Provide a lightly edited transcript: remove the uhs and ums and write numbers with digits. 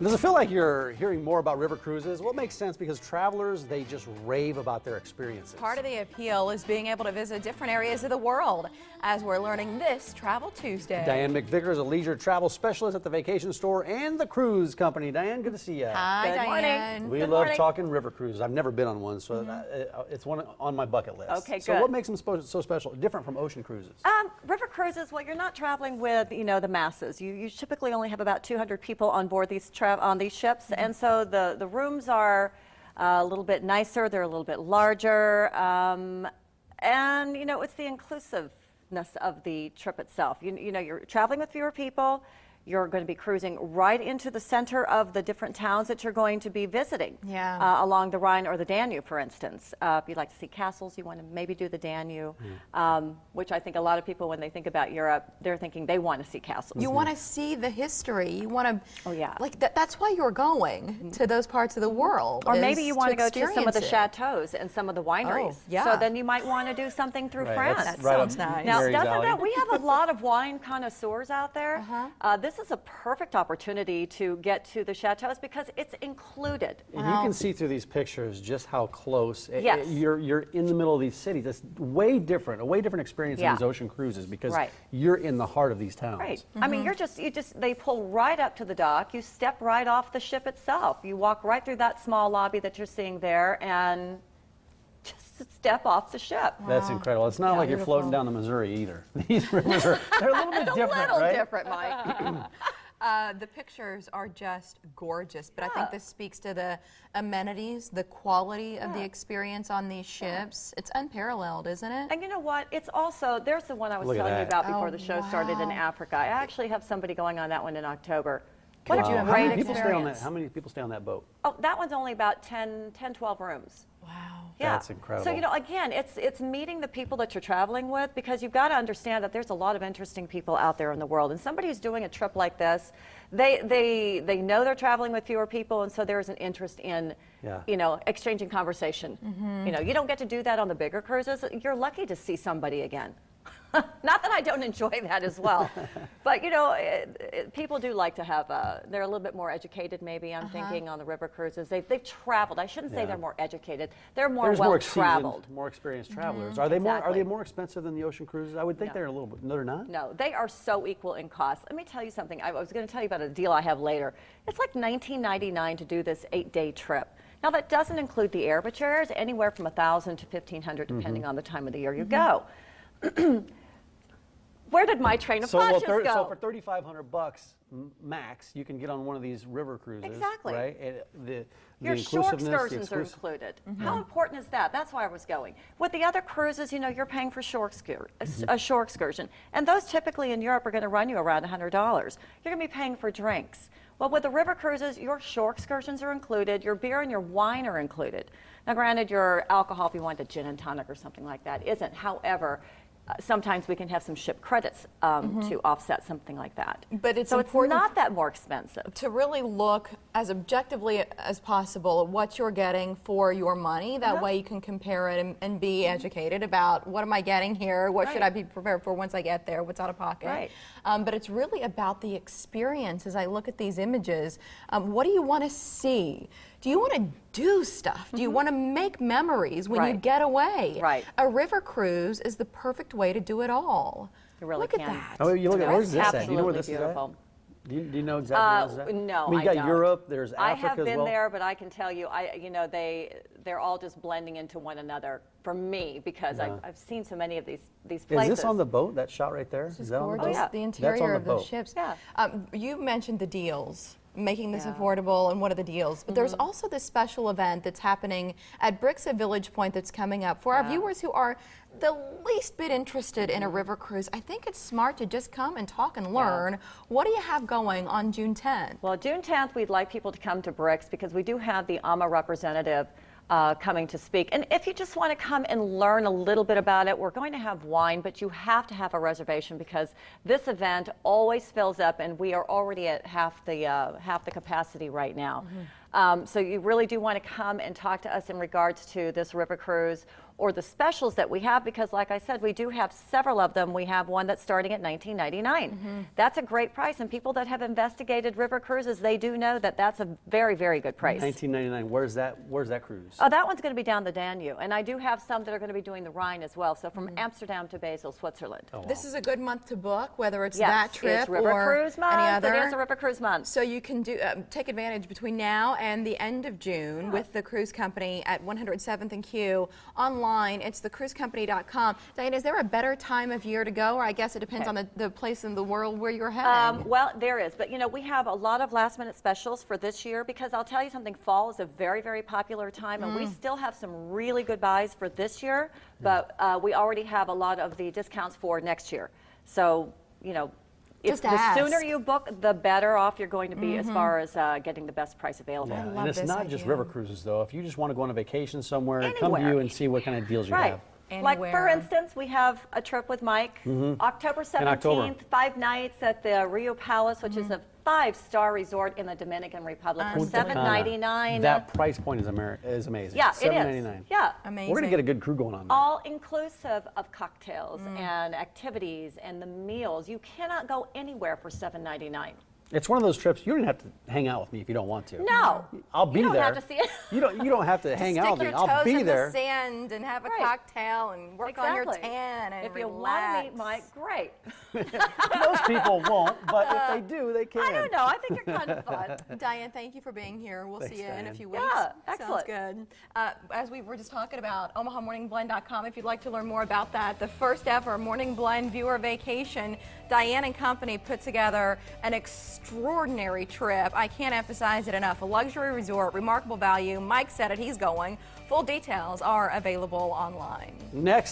Does it feel like you're hearing more about river cruises? Well, it makes sense because travelers, they just rave about their experiences. Part of the appeal is being able to visit different areas of the world, as we're learning this Travel Tuesday. Diane McVicker is a leisure travel specialist at the Vacation Store and the cruise company. Diane, good to see you. Hi, Good Diane. morning. We love talking river cruises. I've never been on one, so it's one on my bucket list. Okay, So good. what makes them so special, different from ocean cruises? River cruises, well, you're not traveling with, the masses. You typically only have about 200 people on board these ships, and so the rooms are a little bit nicer, they're a little bit larger, and, it's the inclusiveness of the trip itself. You're traveling with fewer people. You're going to be cruising right into the center of the different towns that you're going to be visiting along the Rhine or the Danube, for instance. If you'd like to see castles, you want to maybe do the Danube, which I think a lot of people, when they think about Europe, they're thinking they want to see castles. You want to see the history. You want to, oh yeah, like that's why you're going to those parts of the world. Or maybe you want to go to some of the it. chateaus and some of the wineries. Oh, yeah. So then you might want to do something through France. That sounds nice. Now, Mary's doesn't Alley. that, we have a lot of wine connoisseurs out there. This is a perfect opportunity to get to the chateaus because it's included. And you can see through these pictures just how close Yes. you're in the middle of these cities. It's way different, a way different experience than these ocean cruises because you're in the heart of these towns. Right. I mean, they pull right up to the dock. You step right off the ship itself. You walk right through that small lobby that you're seeing there and just step off the ship. That's incredible. It's not like you're floating down the Missouri either. These rivers they're a little bit different, a little right? different, Mike. The pictures are just gorgeous, but I think this speaks to the amenities, the quality of the experience on these ships. It's unparalleled, isn't it? And you know what? It's also, there's the one I was Look at telling you that. about before the show started in Africa. I actually have somebody going on that one in October. What Did a you have great How many people stay on that? experience. How many people stay on that boat? Oh, that one's only about 10, 12 rooms. Wow. Yeah. That's incredible. So, again, it's meeting the people that you're traveling with because you've got to understand that there's a lot of interesting people out there in the world. And somebody who's doing a trip like this, they know they're traveling with fewer people, and so there's an interest in, exchanging conversation. You don't get to do that on the bigger cruises. You're lucky to see somebody again. Not that I don't enjoy that as well, but people do like to have. They're a little bit more educated, maybe. I'm thinking on the river cruises. They've traveled. I shouldn't say they're more educated. They're more well traveled, more experienced travelers. Are they more expensive than the ocean cruises? I would think they're a little bit. No, they're not. No, they are so equal in cost. Let me tell you something. I was going to tell you about a deal I have later. It's like $19.99 to do this 8-day trip. Now that doesn't include the air, but your air is anywhere from $1,000 to $1,500, depending on the time of the year you go. Where did my train of thought just go? So for $3,500 max, you can get on one of these river cruises. Exactly. Right? And Your shore excursions are included. How important is that? That's why I was going. With the other cruises, you're paying for a shore excursion. And those typically in Europe are going to run you around $100. You're going to be paying for drinks. Well, with the river cruises, your shore excursions are included. Your beer and your wine are included. Now, granted, your alcohol, if you want a gin and tonic or something like that, isn't. However, sometimes we can have some ship credits to offset something like that. But it's so important it's not that more expensive. to really look as objectively as possible at what you're getting for your money. That way you can compare it and be educated about what am I getting here, what should I be prepared for once I get there, what's out of pocket. Right. But it's really about the experience. As I look at these images, what do you want to see? Do you want to do stuff? Do you want to make memories when you get away? Right. A river cruise is the perfect way to do it all. You really look can. at that. Oh, you look at where's this at? Do you know where this beautiful. is at? Do you know exactly where this is at? No, I mean, you got don't. Europe. There's Africa I have as been well. there, but I can tell you, they're all just blending into one another for me because I've seen so many of these places. Is this on the boat? That shot right there? This is that gorgeous. on the boat? yeah. The interior of the boat. ships. Yeah. You mentioned the deals, making this affordable, and what are the deals? But there's also this special event that's happening at Bricks at Village Point that's coming up. For our viewers who are the least bit interested in a river cruise, I think it's smart to just come and talk and learn. What do you have going on June 10th? Well, June 10th, we'd like people to come to Bricks because we do have the AMA representative coming to speak. And if you just want to come and learn a little bit about it, we're going to have wine, but you have to have a reservation because this event always fills up, and we are already at half the capacity right now. So you really do want to come and talk to us in regards to this river cruise or the specials that we have, because like I said, we do have several of them. We have one that's starting at $19.99. That's a great price, and people that have investigated river cruises, they do know that that's a very, very good price. $19.99. Where's that cruise? Oh, that one's going to be down the Danube, and I do have some that are going to be doing the Rhine as well, so from Amsterdam to Basel, Switzerland. Oh, wow. This is a good month to book, whether it's Yes, that trip it's River or Cruise month. any other. It is a River Cruise month. So you can do take advantage between now and the end of June with the cruise company at 107th and Q. Online, it's thecruisecompany.com. Diane, is there a better time of year to go, or I guess it depends on the place in the world where you're heading? Well, there is, but you know, we have a lot of last minute specials for this year, because I'll tell you something, fall is a very, very popular time, and we still have some really good buys for this year, but we already have a lot of the discounts for next year. So, you know, Just the ask. sooner you book, the better off you're going to be as far as getting the best price available. Yeah, love and it's this not just idea. river cruises, though. If you just want to go on a vacation somewhere, come to Anywhere. you and see what kind of deals you Right. have. Like, for Anywhere. instance, we have a trip with Mike, October 17th, 5 nights at the Rio Palace, which is a 5-star resort in the Dominican Republic for Punta Cana. $7.99. That price point is amazing. Yeah, it is. $7.99. Yeah. Amazing. We're going to get a good crew going on there. All inclusive of cocktails and activities and the meals. You cannot go anywhere for $7.99. It's one of those trips, you don't have to hang out with me if you don't want to. No. I'll be You don't there. have to see it. You don't have to hang out with Stick me. your I'll toes be in there. the sand and have a Right. cocktail and work on your Exactly. tan and If you relax. want to meet Mike, great. Most people won't, but if they do, they can. I don't know. I think you're kind of fun. Diane, thank you for being here. We'll Thanks, see you in a Diane. few weeks. Yeah, excellent. Sounds good. As we were just talking about, OmahaMorningBlend.com, if you'd like to learn more about that, the first ever Morning Blend viewer vacation, Diane and company put together an extraordinary trip. I can't emphasize it enough. A luxury resort, remarkable value. Mike said it, he's going. Full details are available online. Next.